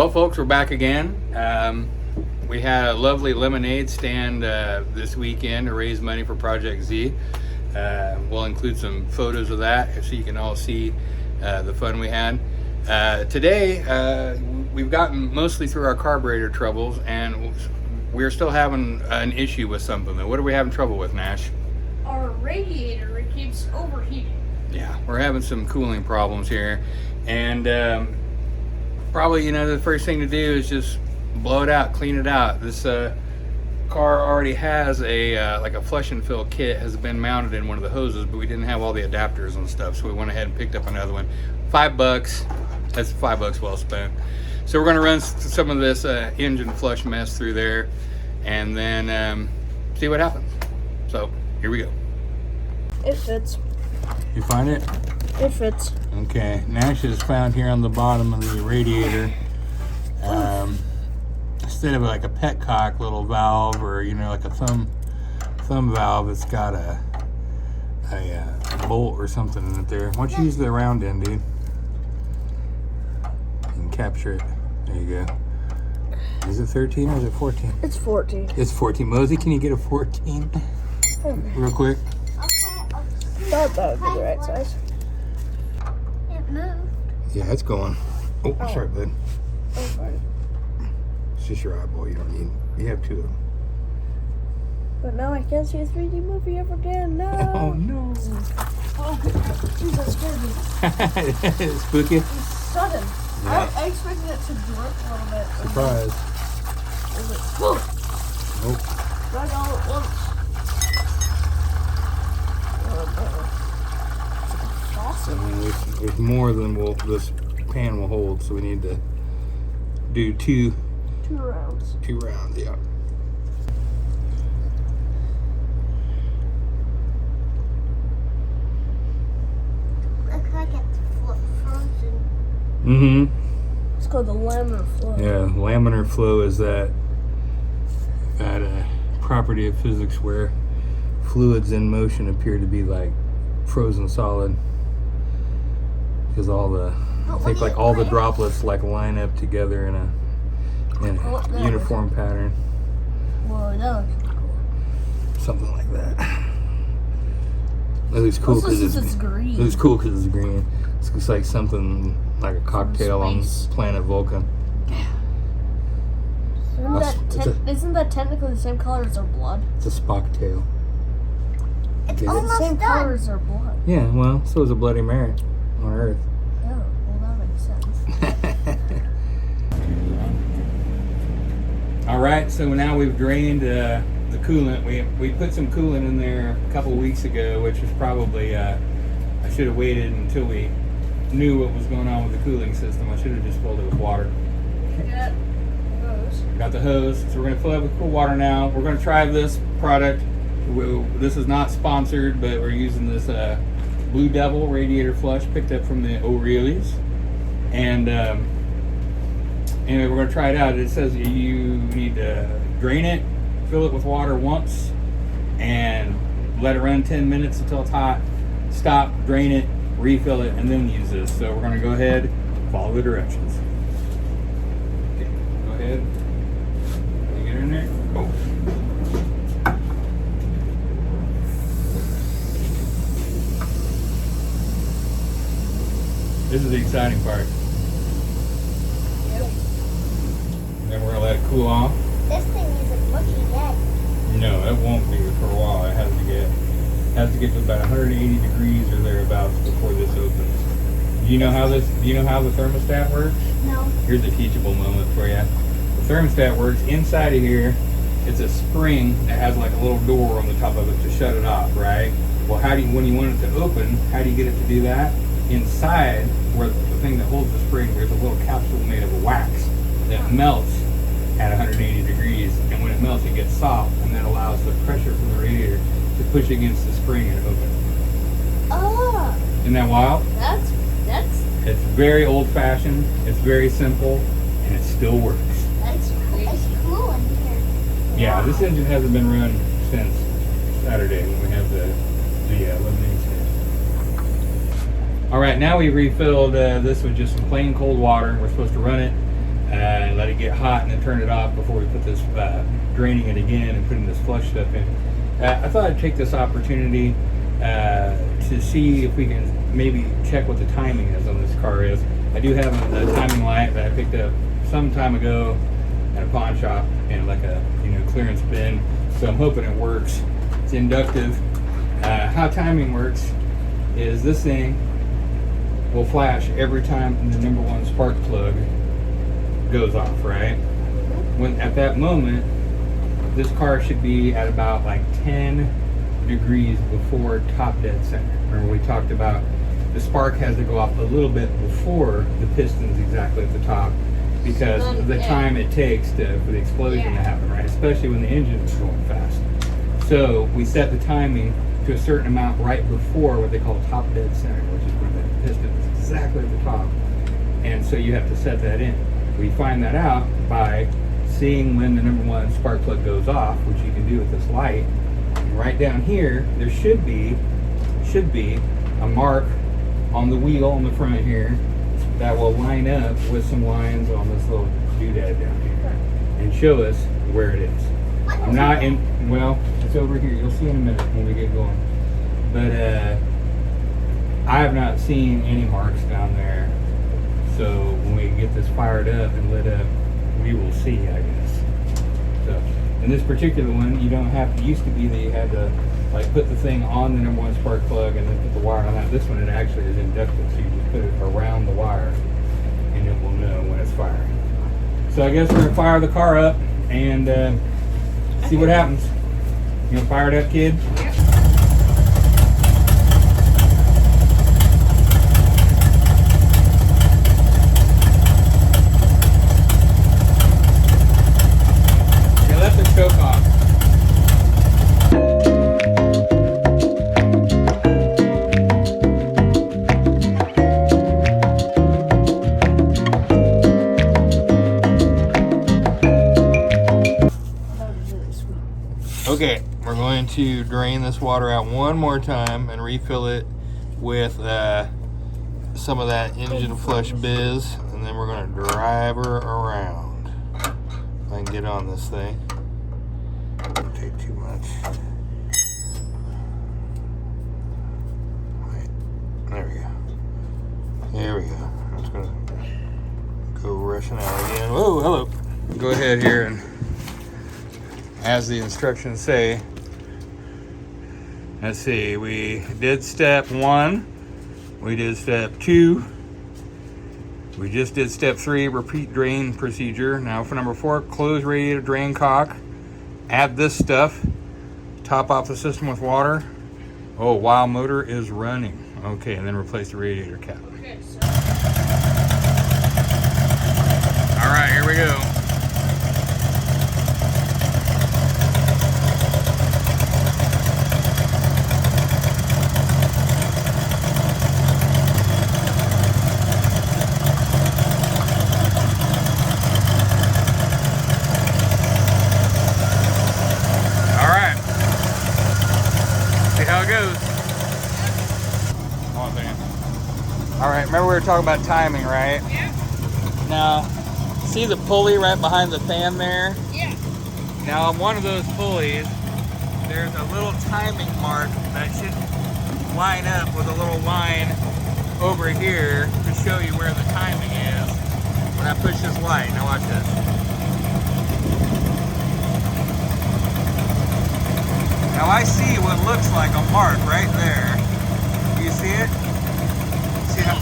Well, folks, we're back again. We had a lovely lemonade stand this weekend to raise money for Project Z. We'll include some photos of that so you can all see the fun we had. Today, we've gotten mostly through our carburetor troubles, and we're still having an issue with something. What are we having trouble with, Nash? Our radiator, it keeps overheating. Yeah, we're having some cooling problems here, and probably, the first thing to do is just blow it out, clean it out. This car already has a like a flush and fill kit, has been mounted in one of the hoses, but we didn't have all the adapters and stuff, so we went ahead and picked up another one. $5. That's $5 well spent. So we're going to run some of this engine flush mess through there, and then see what happens. So here we go. It fits. You find it? It fits. Okay, Nash is found here on the bottom of the radiator. Instead of like a petcock little valve, or like a thumb valve, it's got a bolt or something in it there. Why don't you use the round end, dude, and capture it. There you go. Is it 13 or is it 14? It's 14. It's 14. Mosey, can you get a 14 real quick? Thought that would be the right size. It moved. Yeah, it's going. Oh, sorry, bud. Oh, fine. It's just your eyeball. You don't need. You have two of them. But now I can't see a 3D movie ever again. No. Oh no. Oh, jeez, that scared me. Spooky. It's sudden. Yeah. I expected it to drip a little bit. Surprise. It was like, whoa. Nope. Right all at once. I mean, there's more than this pan will hold, so we need to do two rounds. 2 rounds, yeah. Looks like it's frozen. Mm-hmm. It's called the laminar flow. Yeah, laminar flow is that property of physics where fluids in motion appear to be like frozen solid, because all the droplets line up together in a uniform pattern. Whoa, that looks cool. Something like that. It looks cool because it's green. It looks cool because it's green. It looks like something like a cocktail on planet Vulcan. Isn't that technically the same color as our blood? It's a Spock tail. It's Get it? almost Same done. color as our blood. Yeah, well, so is a Bloody Mary on Earth. Oh, well, that makes sense. All right, so now we've drained the coolant. We put some coolant in there a couple weeks ago, which was probably I should have waited until we knew what was going on with the cooling system. I should have just filled it with water. Yeah. Hose. Got the hose, so we're going to fill it with cool water now. We're going to try this product. This is not sponsored, but we're using this Blue Devil Radiator Flush picked up from the O'Reillys, and anyway, we're going to try it out. It says you need to drain it, fill it with water once, and let it run 10 minutes until it's hot. Stop, drain it, refill it, and then use this. So we're going to go ahead, follow the directions. Okay, go ahead. Can you get in there? Oh. This is the exciting part. Yep. Then we're going to let it cool off. This thing isn't looking yet. No, it won't be for a while. It has to get to about 180 degrees or thereabouts before this opens. Do you know how the thermostat works? No. Here's a teachable moment for you. The thermostat works inside of here. It's a spring that has like a little door on the top of it to shut it off, right? Well, when you want it to open, how do you get it to do that? Inside, where the thing that holds the spring, there's a little capsule made of wax that melts at 180 degrees, and when it melts, it gets soft, and that allows the pressure from the radiator to push against the spring and open. Oh. Isn't that wild? That's. It's very old-fashioned. It's very simple, and it still works. It's cool in here. Yeah, this engine hasn't been run since Saturday when we have the lemonade stand. All right, now we refilled this with just some plain cold water. We're supposed to run it let it get hot, and then turn it off before we put this, draining it again and putting this flush stuff in. I thought I'd take this opportunity to see if we can maybe check what the timing is on this car is. I do have a timing light that I picked up some time ago at a pawn shop in like a clearance bin, so I'm hoping it works. It's inductive. How timing works is this thing will flash every time the number one spark plug goes off, right? When at that moment, this car should be at about like 10 degrees before top dead center. Remember we talked about the spark has to go off a little bit before the piston's exactly at the top, because of the time it takes for the explosion to happen, right? Especially when the engine is going fast. So we set the timing to a certain amount right before what they call top dead center, which is when the piston is exactly at the top. And so you have to set that in. We find that out by seeing when the number one spark plug goes off, which you can do with this light. And right down here, there should be a mark on the wheel on the front here that will line up with some lines on this little doodad down here and show us where it is. I'm not in, well, it's over here. You'll see in a minute when we get going. But I have not seen any marks down there. So when we get this fired up and lit up, we will see, I guess. So in this particular one, you don't have to, it used to be that you had to like put the thing on the number one spark plug and then put the wire on that. This one, it actually is inductive, so you just put it around the wire and it will know when it's firing. So I guess we're gonna fire the car up and see what happens. You gonna fire it up, kid? Yep. Okay, let the choke off. Okay, we're going to drain this water out one more time and refill it with some of that engine flush biz, and then we're going to drive her around. If I can get on this thing. Don't take too much. Wait, there we go. There we go. I'm just going to go rushing out again. Whoa, hello. Go ahead here and, as the instructions say, let's see, we did step 1, we did step 2, we just did step 3, repeat drain procedure. Now for number 4, close radiator drain cock, add this stuff, top off the system with water. Oh, while motor is running. Okay, and then replace the radiator cap. Okay, so All right, here we go. All right, remember we were talking about timing, right? yeah, Now, see the pulley right behind the fan there? yeah. Now on one of those pulleys, there's a little timing mark that should line up with a little line over here to show you where the timing is when I push this light. Now watch this. Now I see what looks like a mark right there. Do you see it? See how?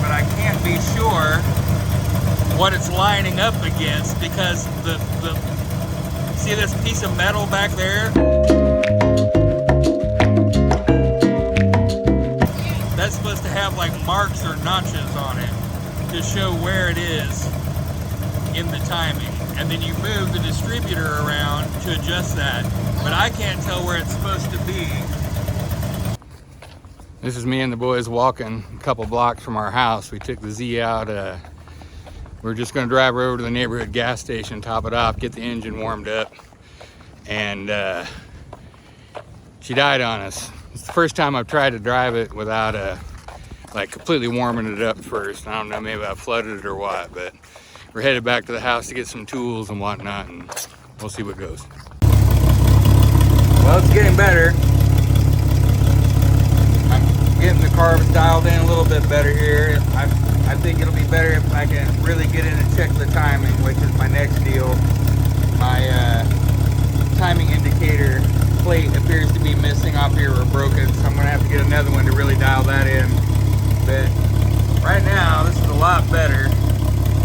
But I can't be sure what it's lining up against because the see this piece of metal back there? That's supposed to have like marks or notches on it to show where it is in the timing. And then you move the distributor around to adjust that. But I can't tell where it's supposed to be. This is me and the boys walking a couple blocks from our house. We took the Z out. We're just gonna drive her over to the neighborhood gas station, top it off, get the engine warmed up. And she died on us. It's the first time I've tried to drive it without like completely warming it up first. I don't know, maybe I flooded it or what, but we're headed back to the house to get some tools and whatnot, and we'll see what goes. Well, it's getting better. I'm getting the carbs dialed in a little bit better here. I think it'll be better if I can really get in and check the timing, which is my next deal. My timing indicator plate appears to be missing off here or broken, so I'm gonna have to get another one to really dial that in. But right now, this is a lot better.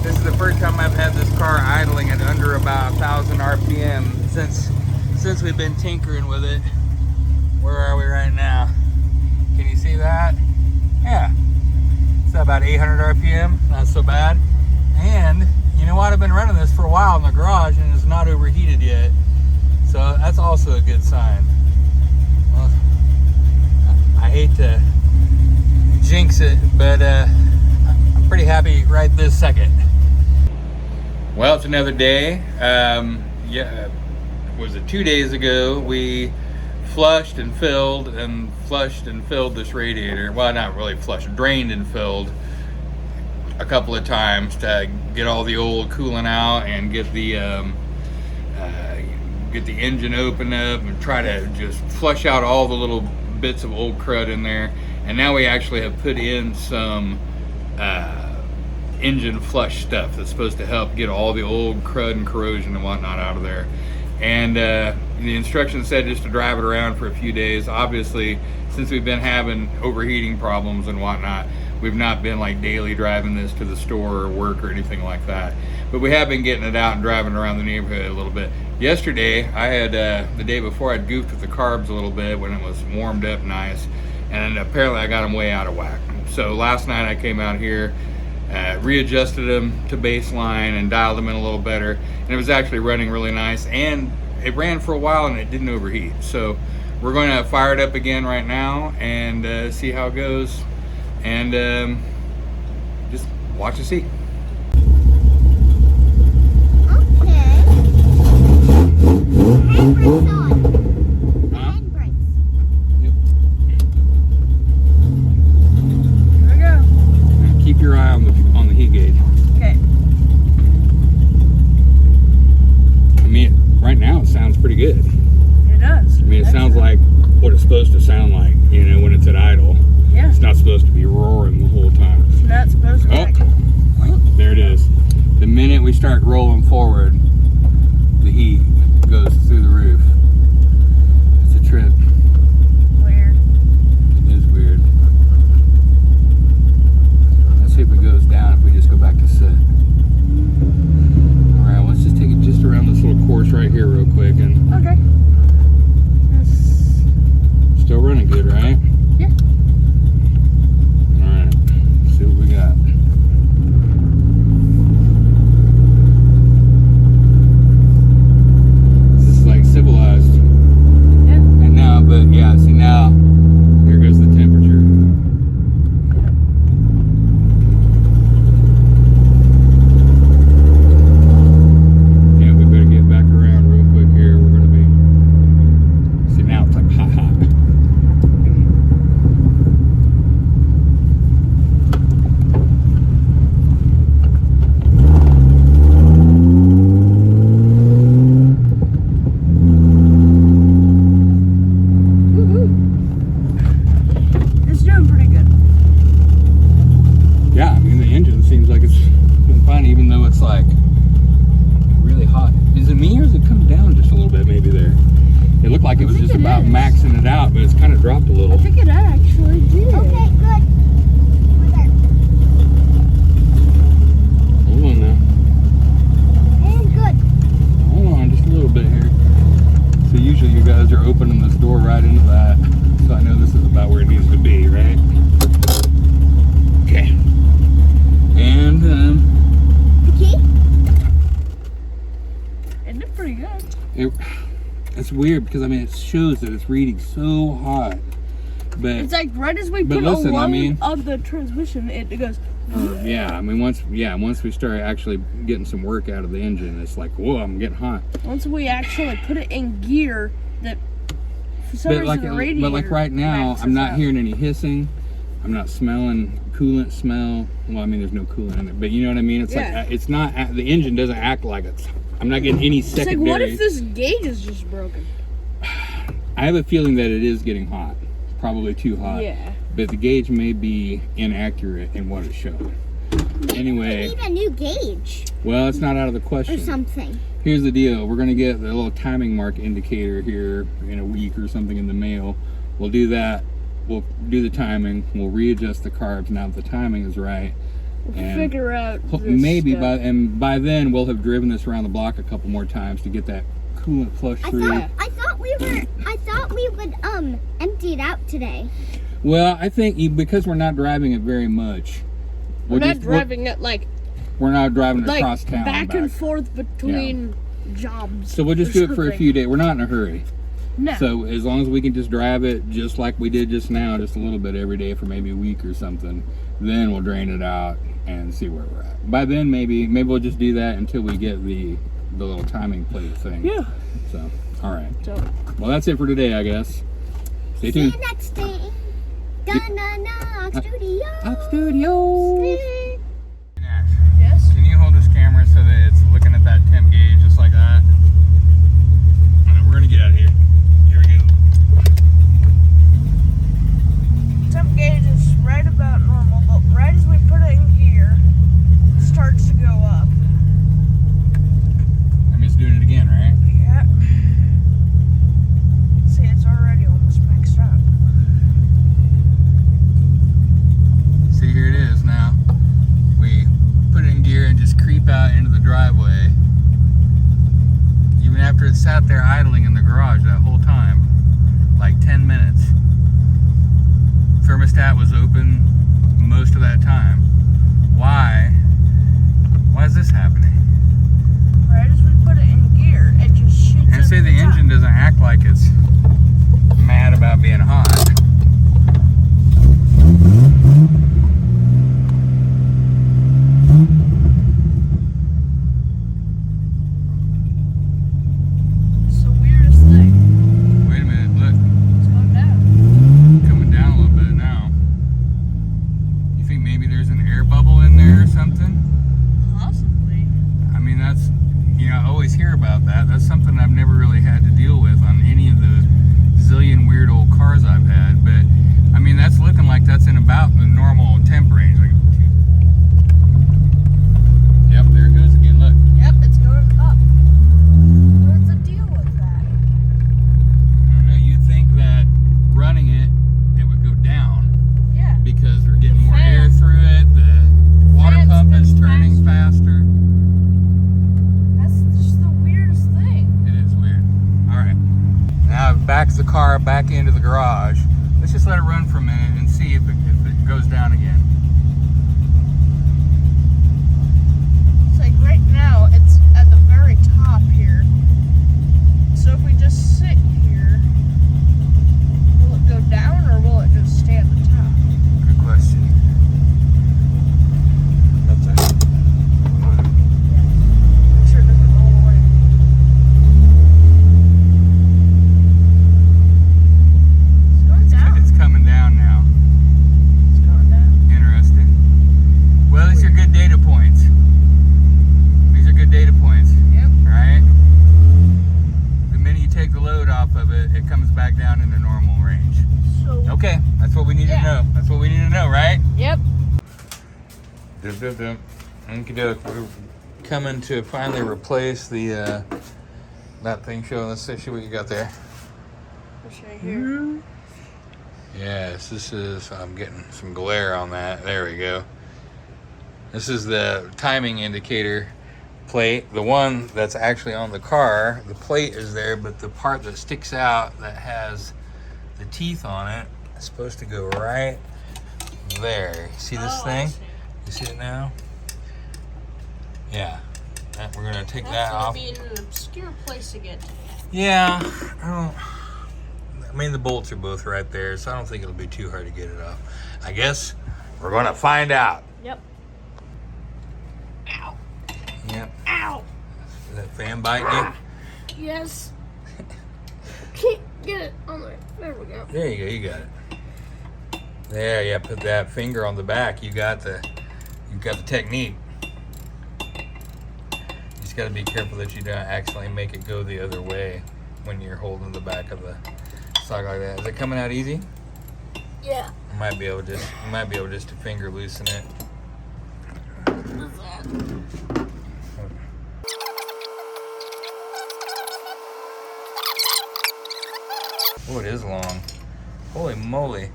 This is the first time I've had this car idling at under about 1,000 RPM since we've been tinkering with it. Where are we right now? Can you see that? Yeah, it's about 800 RPM, not so bad. And you know what? I've been running this for a while in the garage and it's not overheated yet. So that's also a good sign. Well, I hate to jinx it, but I'm pretty happy right this second. Well, it's another day. Yeah, was it 2 days ago? We flushed and filled this radiator. Well, not really flushed, drained and filled a couple of times to get all the old coolant out and get the engine open up and try to just flush out all the little bits of old crud in there. And now we actually have put in some engine flush stuff that's supposed to help get all the old crud and corrosion and whatnot out of there. And the instructions said just to drive it around for a few days. Obviously, since we've been having overheating problems and whatnot, we've not been like daily driving this to the store or work or anything like that. But we have been getting it out and driving around the neighborhood a little bit. Yesterday, I had, the day before, I'd goofed with the carbs a little bit when it was warmed up nice. And apparently I got them way out of whack. So last night I came out here, readjusted them to baseline and dialed them in a little better. And it was actually running really nice. And it ran for a while and it didn't overheat. So we're going to fire it up again right now and see how it goes. And just watch and see. Handbrakes on. Huh? Handbrakes. Yep. Here we go. Keep your eye on the heat gauge. Okay. I mean, right now it sounds pretty good. It does. I mean, it sounds like what it's supposed to sound like, you know, when it's at idle. Yeah. It's not supposed to be roaring the whole time. It's not supposed to be. Oh, there it is. The minute we start rolling forward, the heat goes through the roof. It's a trip. Weird. It is weird. Let's see if it goes down if we just go back to sit. Alright, let's just take it just around this little course right here real quick. And Okay. still running good, right? Yeah. Alright, see what we got. This is like civilized. Yeah. And now, but yeah, see now, here goes the temperature. Yeah, we better get back around real quick here. We're gonna be, see now it's like hot, hot. It's doing pretty good. Yeah, I mean the engine seems like it's been fine, even though it's like really hot. Is it me or is it come down just a little bit? Maybe there. It looked like it was think just it about is. maxing it out, but it's kind of dropped a little. I think it actually did. Okay, good. We're there. Hold on now. And good. Hold on just a little bit here. So usually you guys are opening this door right into that. So I know this is about where it needs to be, right? Okay. And The key? It did pretty good. it's weird because I mean it shows that it's reading so hot. But It's like right as we But put listen, a I load mean- of the transmission, it goes. yeah, I mean once we start actually getting some work out of the engine, it's like, whoa, I'm getting hot. Once we actually put it in gear, that for some But reason like, the radiator but like right now, maxes I'm not out. hearing any hissing. I'm not smelling coolant smell. Well, I mean, there's no coolant in it, but you know what I mean? It's Yeah. like, it's not, the engine doesn't act like it's, I'm not getting any It's like, secondary. what if this gauge is just broken? I have a feeling that it is getting hot. Probably too hot. Yeah. But the gauge may be inaccurate in what it's showing. Anyway, We need a new gauge well, it's not out of the or question. something. Here's the deal. We're going to get the little timing mark indicator here in a week or something in the mail. We'll do that. We'll do the timing. We'll readjust the carbs now that the timing is right. We'll And figure out this maybe stuff. by then we'll have driven this around the block a couple more times to get that coolant flush through. I thought we would empty it out today. Well, I think because we're not driving it very much. We're not driving it like We're not driving it across town. back and forth between jobs. So we'll just or do it for a something. few days. We're not in a hurry. No. So as long as we can just drive it just like we did just now, just a little bit every day for maybe a week or something, then we'll drain it out and see where we're at. By then, maybe we'll just do that until we get the little timing plate thing. Yeah. So, all right. So, Well, that's it for today, I guess. Stay See tuned. you next day. Dun-dun-dun, Studio. Up Studio. Nash, yes. can you hold this camera so that it's looking at that temp gauge just like that? All right, we're gonna get out of here. Here we go. Temp gauge is right about normal, but right as we put it in gear, it starts to go up. I mean, it's doing it again, right? Yeah. See, it's already almost maxed out. See, here it is now. We put it in gear and just creep out into the driveway. Even after it sat there idling in the garage that whole time, like 10 minutes. Thermostat was open most of that time. Why is this happening? Right as we put it in gear, it just shoots And up say to the top. engine doesn't act like it's mad about being hot. It's the weirdest thing. Wait a minute, look. It's going down. Coming down a little bit now. You think maybe there's an air bubble in there or something? Possibly. I mean, that's, you know, I always hear about that. That's something I've never really had to deal with on any of the zillion weird old cars I've had. But, I mean, that's looking like that's in about the normal temp range. Like, yep, there it goes again, look. Yep, it's going up. What's the deal with that? I don't know, you'd think that running it, it would go down Yeah. because we're getting The more fan- air through it. The water fan pump is spins turning faster. That's just the weirdest thing. It is weird. All right. Now I've backed the car back into the garage. Let's just let it run for a minute and see if it goes down again. It's like right now, it's at the very top here. So if we just sit here, will it go down or will it just stay at the top? Good question. That's it. Make sure it doesn't roll away. It's going down. It's coming down now. It's going down. Interesting. Well, these are good data points. These are good data points, Yep. right? The minute you take the load off of it, it comes back down into normal range. So. Okay, that's what we need Yeah. to know. That's what we need to know, right? Yep. Okey-doke. We're coming to finally replace the that thing showing. Let's see what you got there. Let's show you here. Yes, this is, I'm getting some glare on that. There we go. This is the timing indicator plate. The one that's actually on the car, the plate is there, but the part that sticks out that has the teeth on it is supposed to go right there. See this thing? You see it now? Yeah. We're gonna take that off. be in an obscure place to get to. Yeah, I mean, the bolts are both right there, so I don't think it'll be too hard to get it off. I guess we're gonna find out. Yep. Ow. Yep. Ow. Is that fan biting you? Yes. Can't get it on there. There we go. There you go, you got it. There, yeah, put that finger on the back. You got the technique. You just got to be careful that you don't accidentally make it go the other way when you're holding the back of the socket like that. Is it coming out easy? Yeah. You might be able just to finger loosen it. What's that? Oh, it is long. Holy moly.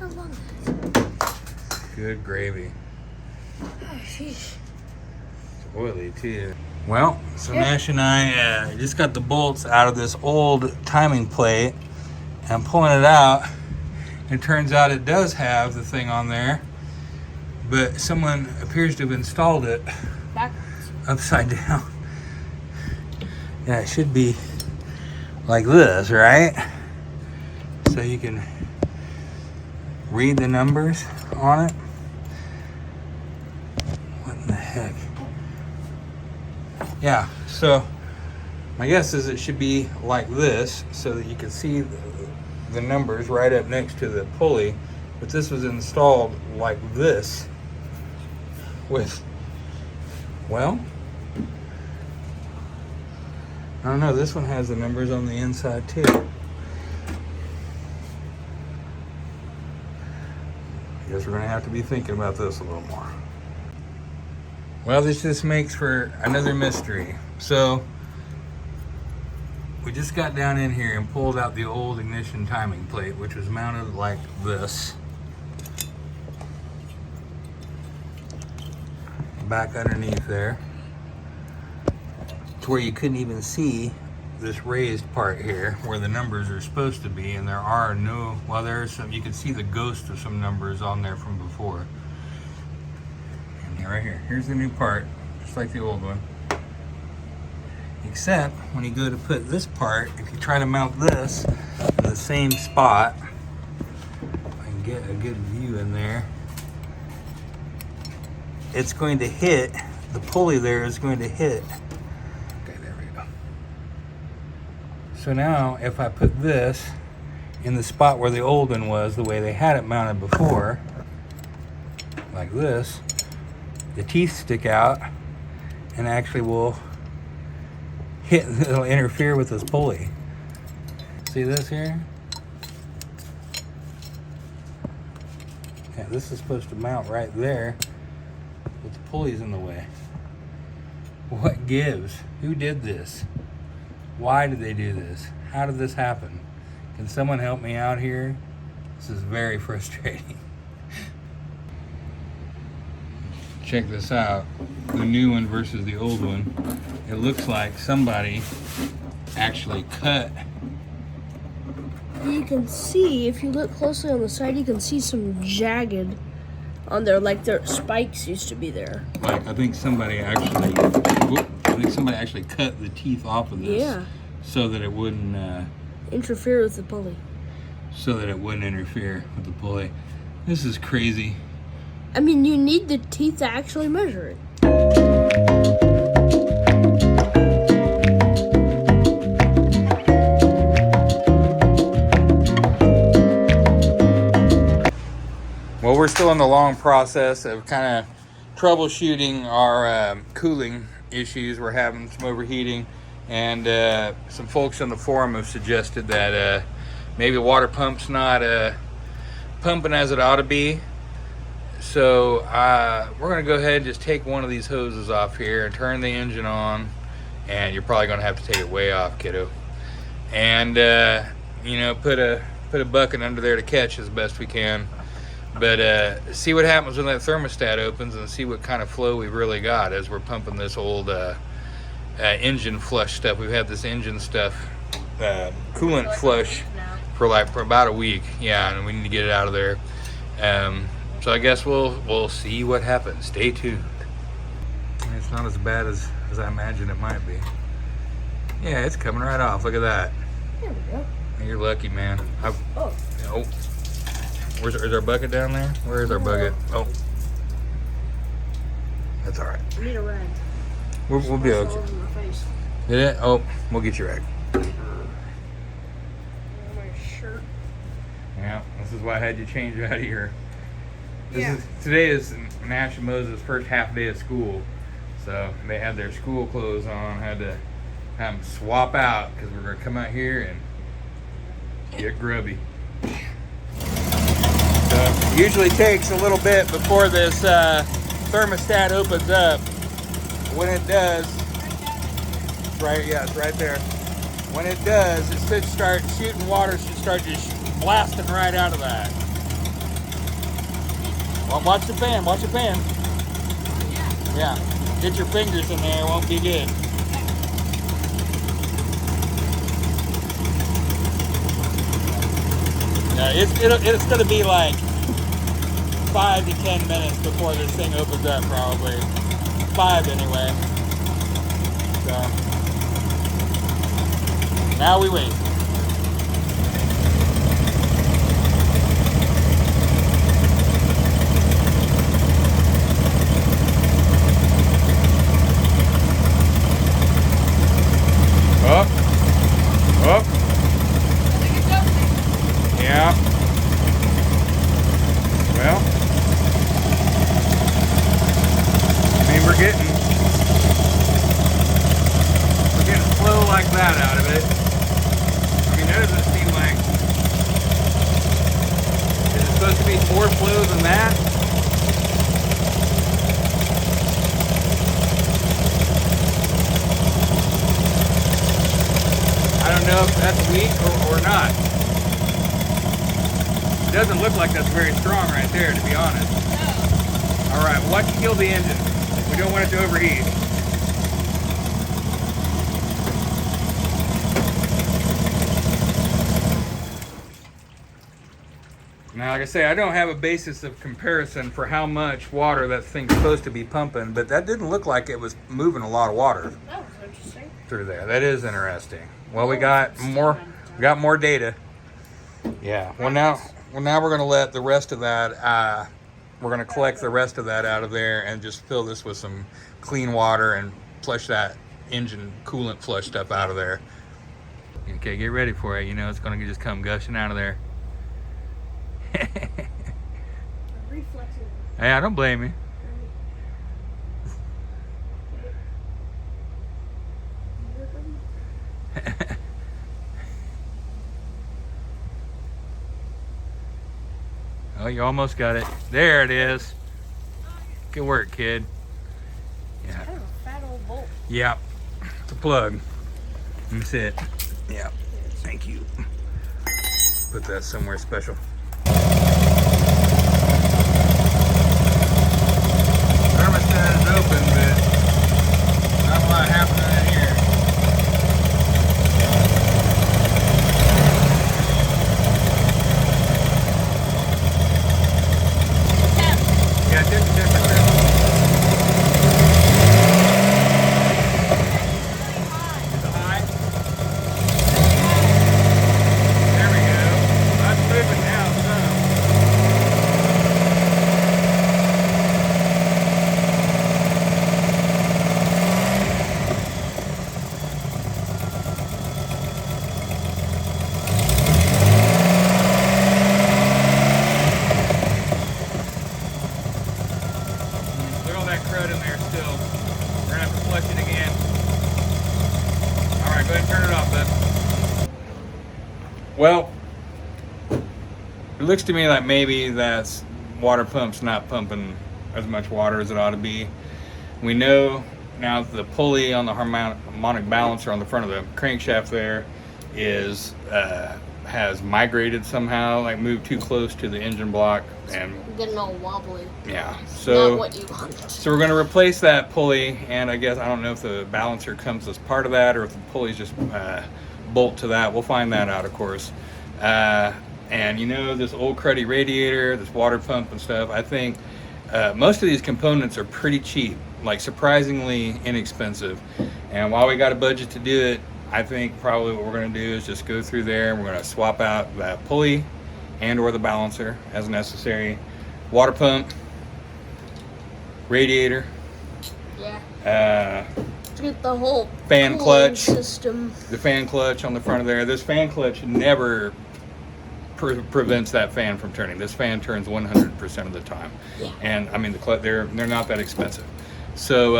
How long is it? Good gravy. Oh, sheesh. It's oily too. Well, so Nash and I just got the bolts out of this old timing plate. And I'm pulling it out. It turns out it does have the thing on there, but someone appears to have installed it Backwards. upside down. Yeah, it should be like this, right? So you can read the numbers on it. What in the heck? Yeah, so my guess is it should be like this so that you can see the numbers right up next to the pulley, but this was installed like this with, well, I don't know, this one has the numbers on the inside too. I guess we're gonna have to be thinking about this a little more. Well, this just makes for another mystery. So we just got down in here and pulled out the old ignition timing plate, which was mounted like this. Back underneath there, to where you couldn't even see this raised part here where the numbers are supposed to be, and there are no, well, there's some, you can see the ghost of some numbers on there from before. And right here, here's the new part, just like the old one. Except when you go to put this part, if you try to mount this in the same spot, if I can get a good view in there, it's going to hit, the pulley there is going to hit. Okay, there we go. So now if I put this in the spot where the old one was, the way they had it mounted before, like this, the teeth stick out and actually will hit, it'll interfere with this pulley. See this here? Yeah, this is supposed to mount right there, but the pulley's in the way. What gives? Who did this? Why did they do this? How did this happen? Can someone help me out here? This is very frustrating. Check this out, the new one versus the old one. It looks like somebody actually cut. You can see, if you look closely on the side, you can see some jagged on there, like their spikes used to be there. Like I think somebody actually cut the teeth off of this, Yeah. so that it wouldn't Interfere with the pulley. interfere with the pulley. This is crazy. I mean, you need the teeth to actually measure it. Well, we're still in the long process of kind of troubleshooting our cooling issues. We're having some overheating, and some folks on the forum have suggested that maybe the water pump's not pumping as it ought to be. So we're going to go ahead and just take one of these hoses off here and turn the engine on, and you're probably going to have to take it way off, kiddo. And you know, put a bucket under there to catch as best we can. But see what happens when that thermostat opens, and see what kind of flow we've really got as we're pumping this old engine flush stuff. We've had this engine stuff, coolant flush for about a week. Yeah, and we need to get it out of there. So I guess we'll see what happens. Stay tuned. It's not as bad as I imagine it might be. Yeah, it's coming right off. Look at that. There we go. You're lucky, man. Oh. Is our bucket down there? Where is our bucket? Oh. That's all right. I need a rag. We'll be All okay. over my face. Did it? Oh, we'll get you right. My shirt. Yeah, This is why I had you change out of your. Yeah. Today is Nash and Moses' first half day of school, so they had their school clothes on. Had to have them swap out because we're gonna come out here and get grubby. So it usually takes a little bit before this thermostat opens up. When it does, it's right. Yeah, it's right there. When it does, it should start shooting water. Should start just blasting right out of that. Well, watch the fan. Watch the fan. Yeah. Get your fingers in there. It won't be good. Yeah, it's going to be like 5 to 10 minutes before this thing opens up, probably. 5 anyway. So now we wait. Up. Up. Yeah. Well, I mean, we're getting flow like that out of it. I mean, that doesn't seem like. Is it supposed to be more flow than that? I don't know if that's weak or not. It doesn't look like that's very strong right there, to be honest. No. All right, watch it kill the engine. We don't want it to overheat. Now, like I say, I don't have a basis of comparison for how much water that thing's supposed to be pumping, but that didn't look like it was moving a lot of water. That was interesting. Through there. That is interesting. Well, we got more data. Yeah. Well, now we're going to let the rest of that. We're going to collect the rest of that out of there and just fill this with some clean water and flush that engine coolant flush stuff out of there. Okay, get ready for it. You know it's going to just come gushing out of there. Hey, I don't blame you. Oh, you almost got it. There it is. Good work, kid. Yeah. It's kind of a fat old bolt. Yep. It's a plug. That's it. Yep. Thank you. Put that somewhere special. Thermostat is open, but not a lot happening in here. Yeah, check the temperature. Is it high? There we go. That's moving now some. Look at all that crud in there still. We're gonna have to flush it again. All right, go ahead and turn it off, bud. Well, it looks to me like maybe that water pump's not pumping as much water as it ought to be. We know now that the pulley on the harmonic balancer on the front of the crankshaft there is has migrated somehow, like moved too close to the engine block, and Getting all wobbly. yeah. So Not what you want. So we're going to replace that pulley, and I guess I don't know if the balancer comes as part of that or if the pulleys just bolt to that. We'll find that out, of course. And you know, this old cruddy radiator, this water pump and stuff, I think most of these components are pretty cheap, like surprisingly inexpensive. And while we got a budget to do it, I think probably what we're going to do is just go through there and we're going to swap out that pulley and or the balancer as necessary. Water pump, radiator, Yeah. Get the whole fan cooling clutch system. the fan clutch on the front of there. This fan clutch never prevents that fan from turning. This fan turns 100% of the time. Yeah. And I mean, they're not that expensive. So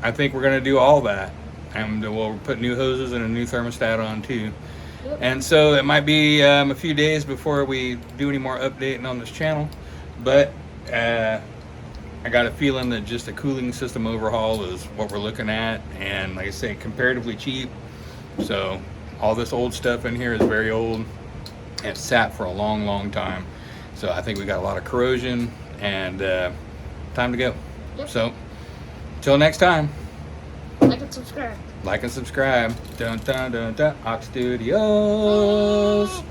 I think we're going to do all that. And we'll put new hoses and a new thermostat on too. Yep. And so it might be a few days before we do any more updating on this channel. But I got a feeling that just a cooling system overhaul is what we're looking at, and like I say, comparatively cheap. So all this old stuff in here is very old. It's sat for a long time. So I think we got a lot of corrosion, and time to go. Yep. So until next time, Like and subscribe. like and subscribe. Dun dun dun dun. Ox Studios.